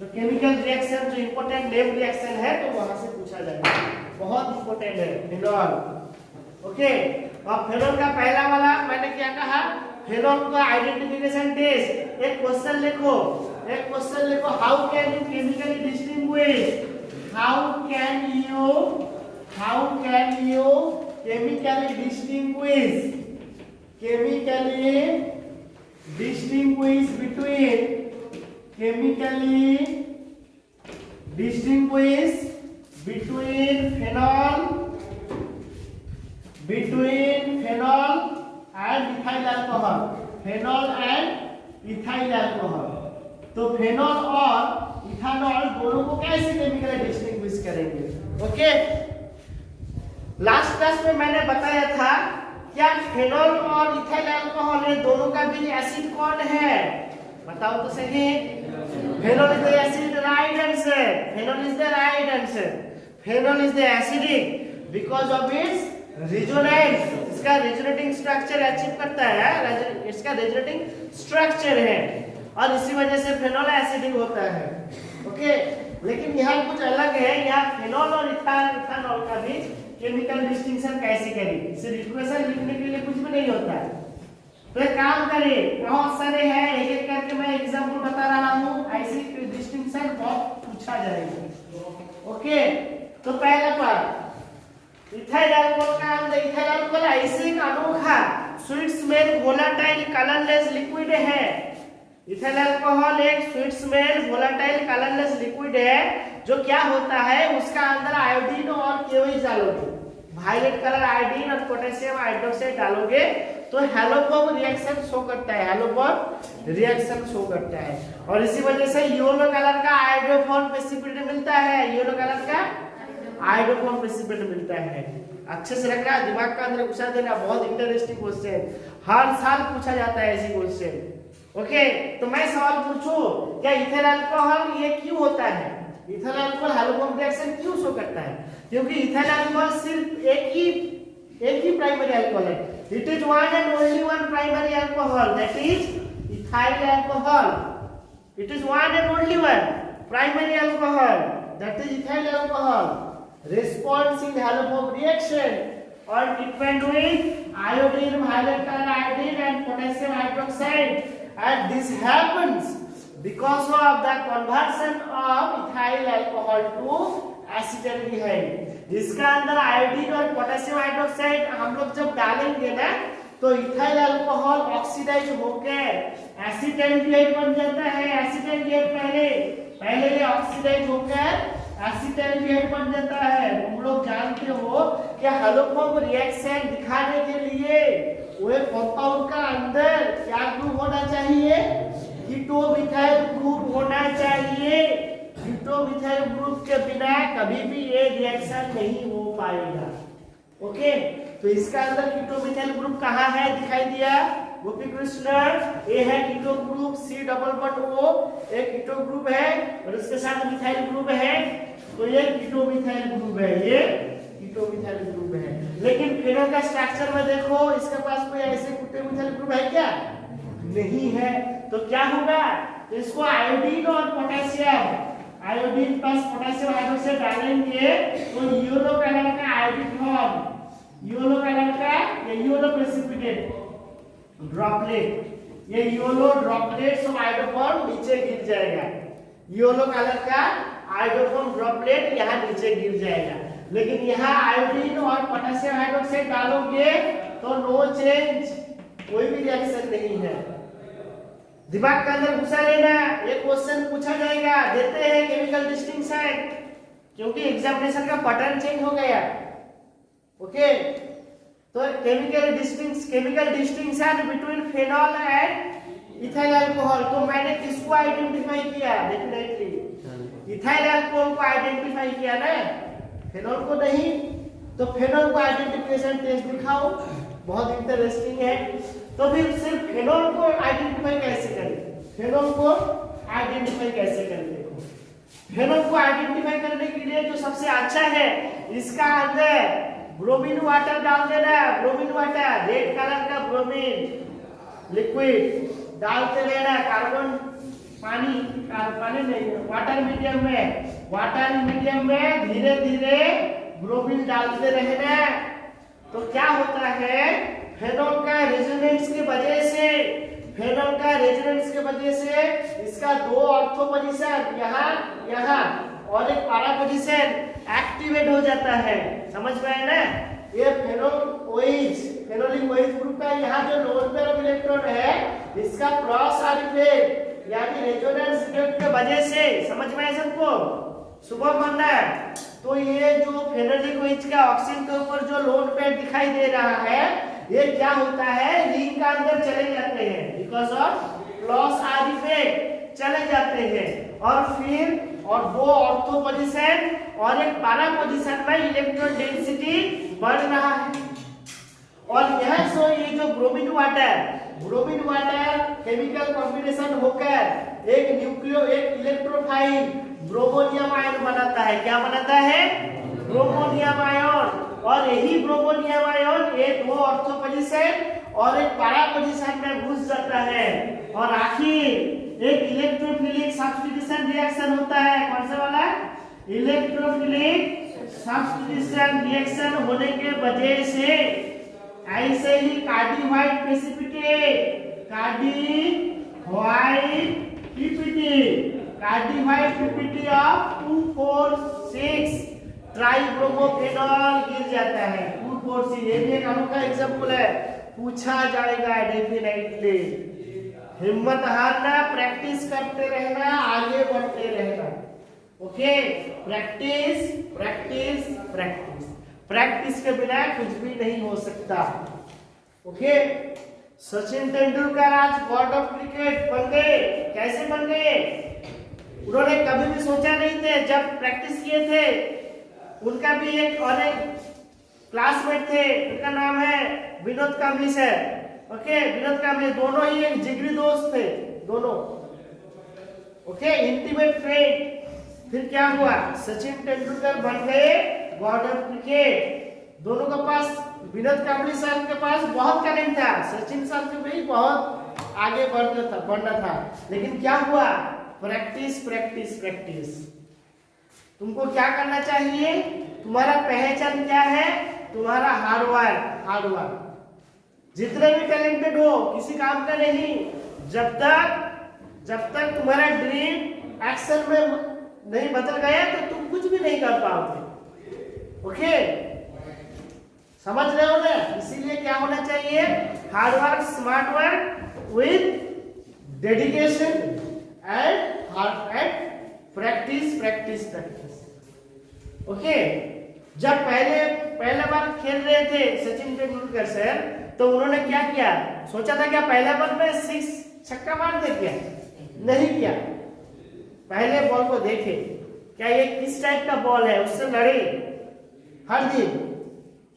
तो chemical reaction जो important name reaction है तो वहां से पूछा जाएगा, बहुत इंपॉर्टेंट है फेनॉल। ओके, और फेनॉल का पहला वाला मैंने क्या कहा, फेनॉल का आइडेंटिफिकेशन टेस्ट। एक क्वेश्चन लिखो, how can you chemically distinguish, how can you chemically distinguish between phenol and ethyl alcohol, तो फेनॉल और इथानॉल दोनों को कैसे केमिकली डिस्टिंग्विश करेंगे। ओके, लास्ट क्लास में मैंने बताया था क्या फेनॉल और इथाइल अल्कोहल ये दोनों का बीज एसिड कौन है, बताओ तो सही। Phenol is the acid, right answer, phenol is the right answer. Phenol is the acidic because of its resonance, इसका रेजोनेटिंग स्ट्रक्चर अचीव करता है, इसका रेजोनेटिंग स्ट्रक्चर है और इसी वजह से फेनॉल एसिडिक होता है। ओके, लेकिन यहाँ कुछ अलग है, यहाँ फेनॉल और इथानॉल का बीज केमिकल डिस्टिंक्शन कैसे करें, सिर्फ इक्वेशन लिखने के लिए कुछ भी नहीं होता है। तो एक काम करें, बहुत सारे हैं, एक एक करके मैं एग्जांपल बता रहा हूँ, ऐसे डिस्टिंक्शन बहुत पूछा जाएगा। ओके, तो पहला पार्ट इथाइल अल्कोहल का अंदर, इथाइल अल्कोहल ऐसे अनोखा sweet smell volatile colourless liquid है। इथाइल अल्कोहल एक sweet smell volatile colourless liquid है जो क्या होता है, उसका अंदर आयोडीन और केओएच डालोगे, वायलेट कलर आयोडीन और पोटेशियम हाइड्रोक्साइड डालोगे तो हैलोफॉर्म रिएक्शन शो करता है, हैलोफॉर्म रिएक्शन शो करता है और इसी वजह से येलो कलर का आयोडोफॉर्म प्रेसिपिटेट मिलता है, येलो कलर का आयोडोफॉर्म प्रेसिपिटेट मिलता है। अच्छे से रखना, दिमाग का अंदर घुसा देना, बहुत इंटरेस्टिंग क्वेश्चन, हर साल पूछा जाता है ऐसे क्वेश्चन। ओके, तो मैं सवाल पूछूं, क्या इथाइल अल्कोहल ये क्यों होता है, इथाइल अल्कोहल हैलोफॉर्म रिएक्शन क्यों शो करता है, क्योंकि इथाइल अल्कोहल सिर्फ एक ही प्राइमरी अल्कोहल है। It is one and only one primary alcohol, that is ethyl alcohol. It is one and only one primary alcohol, that is ethyl alcohol. Response in haloform reaction और depend with iodine, violet colour iodine and potassium hydroxide, and this happens because of the conversion of ethyl alcohol to acetaldehyde। इसका अंदर iodine और potassium hydroxide हम लोग जब डालेंगे ना तो इथाइल अल्कोहल ऑक्सीडाइज होकर एसिटाल्डिहाइड बन जाता है। एसिटाल्डिहाइड पहले ये ऑक्सीडाइज होकर एसिटाल्डिहाइड बन जाता है। तुम लोग जानते हो कि हैलोफॉर्म रिएक्शन दिखाने के लिए वो कंपाउंड का अंदर क्या ग्रुप होना चाहिए, कीटोमिथाइल ग्रुप होना चाहिए। कीटोमिथाइल ग्रुप के बिना कभी भी ये रिएक्शन नहीं हो पाएगा। ओके, तो इसका अंदर कीटोमिथाइल ग्रुप कहाँ है, दिखाई दिया गोपी कृष्ण, ये है keto group, C double bond O एक कीटो ग्रुप है और इसके साथ मिथाइल ग्रुप है, तो ये कीटोमिथाइल ग्रुप है, ये कीटोमिथाइल ग्रुप है। लेकिन फेनॉल का स्ट्रक्चर में देखो, इसके पास कोई ऐसे कीटोमिथाइल ग्रुप है क्या, नहीं है। तो क्या होगा, इसको आयोडीन और potassium, iodine plus potassium hydroxide डालेंगे तो येलो कलर का आयोडीन फॉर्म, येलो कलर का ये येलो प्रेसिपिटेट ड्रॉपलेट, ये येलो ड्रॉपलेट्स ऑफ आयोडोफॉर्म नीचे गिर जाएगा, येलो कलर का आयोडोफॉर्म ड्रॉपलेट यहाँ नीचे गिर जाएगा। लेकिन यहाँ आयोडीन और पोटेशियम हाइड्रोक्साइड डालोगे तो नो चेंज, कोई भी रिएक्शन नहीं है। दिमाग के अंदर घुसा लेना, ये क्वेश्चन पूछा जाएगा, देते हैं केमिकल डिस्टिंक्शन, क्योंकि एग्जामिनेशन का पैटर्न चेंज हो गया। ओके, तो chemical distinction between phenol and ethyl alcohol, तो मैंने किसको आइडेंटिफाई किया, डेफिनेटली इथाइल अल्कोहल को आइडेंटिफाई किया ना, फेनॉल को नहीं। तो फेनॉल को आइडेंटिफिकेशन टेस्ट दिखाओ, बहुत इंटरेस्टिंग है। तो फिर सिर्फ फेनॉल को आइडेंटिफाई कैसे करें, फेनॉल को आइडेंटिफाई कैसे करें, देखो फेनॉल को आइडेंटिफाई करने के लिए जो सबसे अच्छा है, इसका अंदर ब्रोमीन वाटर डाल देना, ब्रोमीन वाटर, रेड कलर का ब्रोमीन लिक्विड डालते रहना, कार्बन पानी पानी नहीं, वाटर मीडियम में धीरे धीरे ब्रोमीन डालते रहना। तो क्या होता है, फेनॉल का रेजोनेंस की वजह से इसका दो ऑर्थो पोजीशन यहाँ और एक पैरा पोजीशन एक्टिवेट हो जाता है। समझ में आया ना? ये फेनोलिक OH ग्रुप का यहाँ जो लोन पेयर ऑफ इलेक्ट्रॉन है, इसका क्रॉस आर इफेक्ट यानी रेजोनेंस इफेक्ट के वजह से, समझ में आया सबको? सुबह मानना है। तो ये जो फेनोलिक OH का ऑक्सीजन के ऊपर जो लोन पेयर दिखाई दे रहा है, ये क्या होता है, रिंग का अंदर चले जाते हैं because of cross R effect चले जाते हैं, और दो ऑर्थो पोजीशन और एक पैरा पोजीशन में इलेक्ट्रॉन डेंसिटी बढ़ रहा है। और यह ये जो ब्रोमीन वाटर केमिकल कॉम्बिनेशन होकर एक इलेक्ट्रोफाइल ब्रोमोनियम आयन बनाता है। क्या बनाता है? Bromonium ion. और यही ब्रोमोनियम आयन एक दो ऑर्थो पोजीशन और एक पैरा पोजीशन में घुस जाता है, और आखिर एक इलेक्ट्रोफिलिक सब्स्टिट्यूशन रिएक्शन होता है। कौन सा वाला? इलेक्ट्रोफिलिक सब्स्टिट्यूशन रिएक्शन होने के वजह से ऐसे ही कार्डी व्हाइट पीपीटी ऑफ 2,4,6 ट्राइब्रोमोफेनॉल गिर जाता है। 2,4,6 ये भी एक अनोखा एग्जांपल है, पूछा जाएगा डेफिनेटली। हिम्मत हारना, प्रैक्टिस करते रहना, आगे बढ़ते रहना। ओके, प्रैक्टिस के बिना कुछ भी नहीं हो सकता। ओके, सचिन तेंदुलकर आज गॉड ऑफ क्रिकेट बन गए। कैसे बन गए? उन्होंने कभी भी सोचा नहीं थे, जब प्रैक्टिस किए थे। उनका भी एक और एक क्लासमेट थे, उनका नाम है विनोद कांबली सर। ओके, विनोद कांबली दोनों ही एक जिगरी दोस्त थे, दोनों। Okay, intimate friend. फिर क्या हुआ? सचिन तेंदुलकर बन गए गॉड ऑफ क्रिकेट। दोनों के पास, विनोद कांबली सर के पास बहुत टैलेंट था, सचिन सर के भी बहुत आगे बढ़ना था। लेकिन क्या हुआ? प्रैक्टिस। तुमको क्या करना चाहिए? तुम्हारा पहचान क्या है? तुम्हारा हार्डवर्क। जितने भी टैलेंटेड हो, किसी काम का नहीं, जब तक तुम्हारा ड्रीम एक्शन में नहीं बदल गया तो तुम कुछ भी नहीं कर पाओगे। ओके, समझ रहे हो ना? इसीलिए क्या होना चाहिए? Hard work, smart work with dedication and practice. Okay, जब पहला बार खेल रहे थे सचिन तेंदुलकर सर, तो उन्होंने क्या किया? सोचा था क्या पहला बार में 6 छक्का मार दे? क्या नहीं किया। पहले बॉल को देखे, क्या ये किस टाइप का बॉल है, उससे लड़े हर दिन।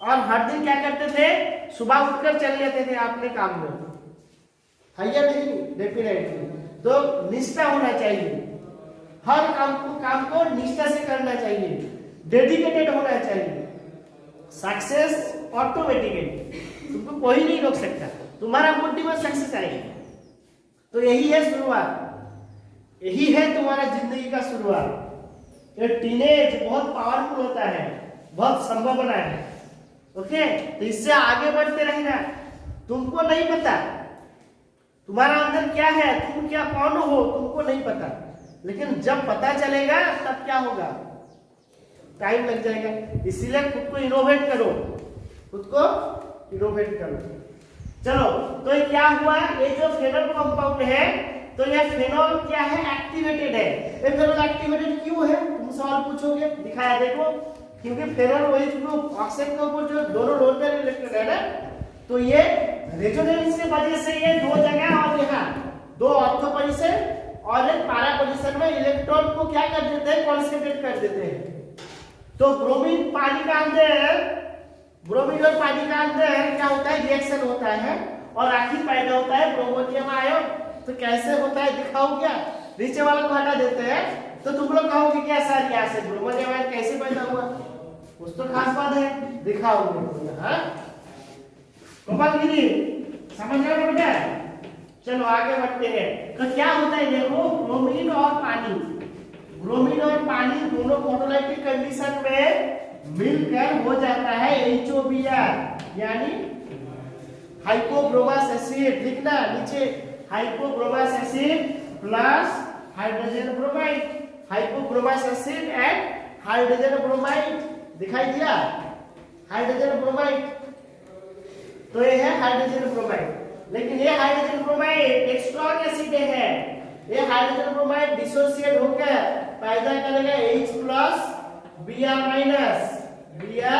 और हर दिन क्या करते थे? सुबह उठकर चले जाते थे अपने काम में। है या नहीं? डेफिनेटली। तो निष्ठा होना चाहिए, हर काम को निष्ठा से करना चाहिए, डेडिकेटेड होना चाहिए। सक्सेस ऑटोमेटिकली, तुमको कोई नहीं रोक सकता, तुम्हारा मोटिव सक्सेस आएगी। तो यही है शुरुआत, यही है तुम्हारा जिंदगी का शुरुआत। ये टीनेज बहुत पावरफुल होता है, बहुत संभावना है। ओके, तो इससे आगे बढ़ते रहना। तुमको नहीं पता तुम्हारा अंदर क्या है, तुम क्या कौन हो, तुमको नहीं पता। लेकिन जब पता चलेगा तब क्या होगा? टाइम लग जाएगा। इसीलिए खुद को इनोवेट करो। चलो, तो ये क्या हुआ? ये जो फेनॉल कंपाउंड है, तो ये फेनॉल क्या है? एक्टिवेटेड है। ये फेनॉल एक्टिवेटेड क्यों है? तुम सवाल पूछोगे, दिखाया देखो। क्योंकि फेनॉल OH ग्रुप ऑक्सीजन के ऊपर जो दोनों लोन पेयर इलेक्ट्रॉन है ना, तो ये रेजोनेंस की वजह से ये दो जगह और यहाँ दो ऑर्थो पोजीशन और एक पैरा पोजीशन में इलेक्ट्रॉन को क्या कर देते हैं? कॉन्सेंट्रेट कर देते हैं। तो ब्रोमीन और पानी का अंदर क्या होता है? रिएक्शन होता है, और आखिर पैदा होता है ब्रोमोनियम आयन। तो कैसे होता है दिखाओ क्या? नीचे वाला को हटा देते हैं, तो तुम लोग कहोगे क्या सर यहाँ से ब्रोमोनियम आयन कैसे पैदा हुआ? कुछ तो खास बात है, दिखाओगे। हाँ, गोपाल गिरी समझ रहे हो बेटा? चलो आगे बढ़ते हैं। तो क्या होता है देखो, ब्रोमीन और पानी, ब्रोमीन और पानी दोनों फोटोलाइटिक कंडीशन में मिलकर हो जाता है HOBr, यानी हाइपोब्रोमस एसिड। लिखना नीचे, hypobromous acid plus hydrogen bromide, hypobromous acid and hydrogen bromide. दिखाई दिया हाइड्रोजन ब्रोमाइड, तो ये है हाइड्रोजन ब्रोमाइड। लेकिन ये हाइड्रोजन ब्रोमाइड एक स्ट्रॉन्ग एसिड है, ये हाइड्रोजन ब्रोमाइड डिसोसिएट होकर पैदा करेगा H plus Br minus, Br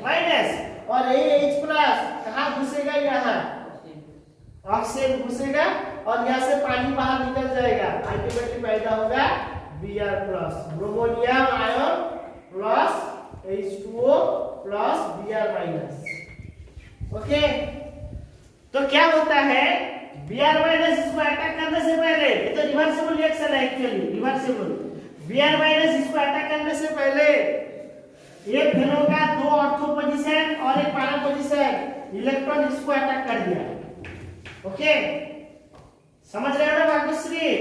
minus, और ये H प्लस कहाँ घुसेगा, यहाँ ऑक्सीजन घुसेगा और यहाँ से पानी बाहर निकल जाएगा, अल्टीमेटली पैदा होगा Br plus, bromonium ion plus H2O plus Br minus. Okay, तो क्या होता है, Br माइनस इसको अटैक करने से पहले, ये तो रिवर्सिबल रिएक्शन है एक्चुअली, रिवर्सिबल। Br माइनस इसको अटैक करने से पहले ये फेनोल का 2 ऑर्थो पोजीशन और एक पैरा पोजीशन इलेक्ट्रॉन इसको अटैक कर दिया। ओके, समझ रहे हो ना भाग्यश्री?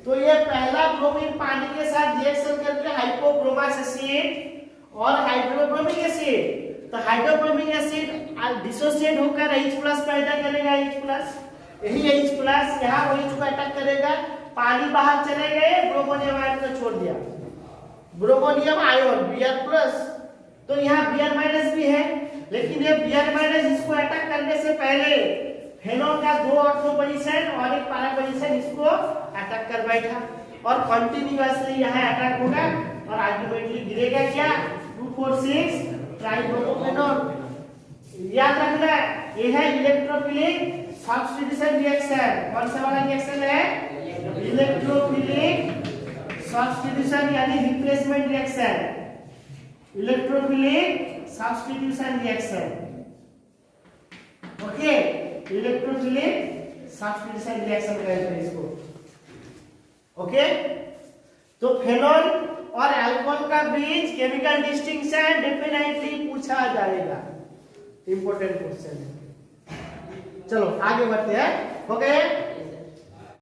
तो ये पहला ब्रोमीन पानी के साथ रिएक्शन करके हाइपोब्रोमस एसिड और हाइड्रोब्रोमिक एसिड, तो हाइड्रोब्रोमिक एसिड डिसोसिएट होकर H प्लस पैदा करेगा, H प्लस, यही H प्लस यहाँ OH को अटैक करेगा, पानी बाहर चले गए, ब्रोमोनियम आयन को छोड़ दिया, ब्रोमोनियम आयन Br प्लस, तो यहाँ Br माइनस भी है, लेकिन ये Br माइनस इसको अटैक करने से पहले फेनोल का 2 ऑर्थो पोजीशन और एक पैरा पोजीशन इसको अटैक कर बैठा, और कंटिन्यूअसली यहाँ अटैक होगा और अल्टीमेटली गिरेगा क्या, 2,4,6 ट्राइब्रोमोफेनॉल। याद रखना, ये है इलेक्ट्रोफिलिक सब्स्टिट्यूशन रिएक्शन। कौन सा वाला रिएक्शन है, इलेक्ट्रोफिलिक सब्स्टिट्यूशन यानी replacement reaction, electrophilic substitution reaction. Okay, electrophilic substitution reaction कहते हैं इसको। ओके, तो फेनॉल और अल्कोहल का बीच केमिकल डिस्टिंक्शन डेफिनेटली पूछा जाएगा, इंपॉर्टेंट क्वेश्चन है। चलो आगे बढ़ते हैं। हो गए।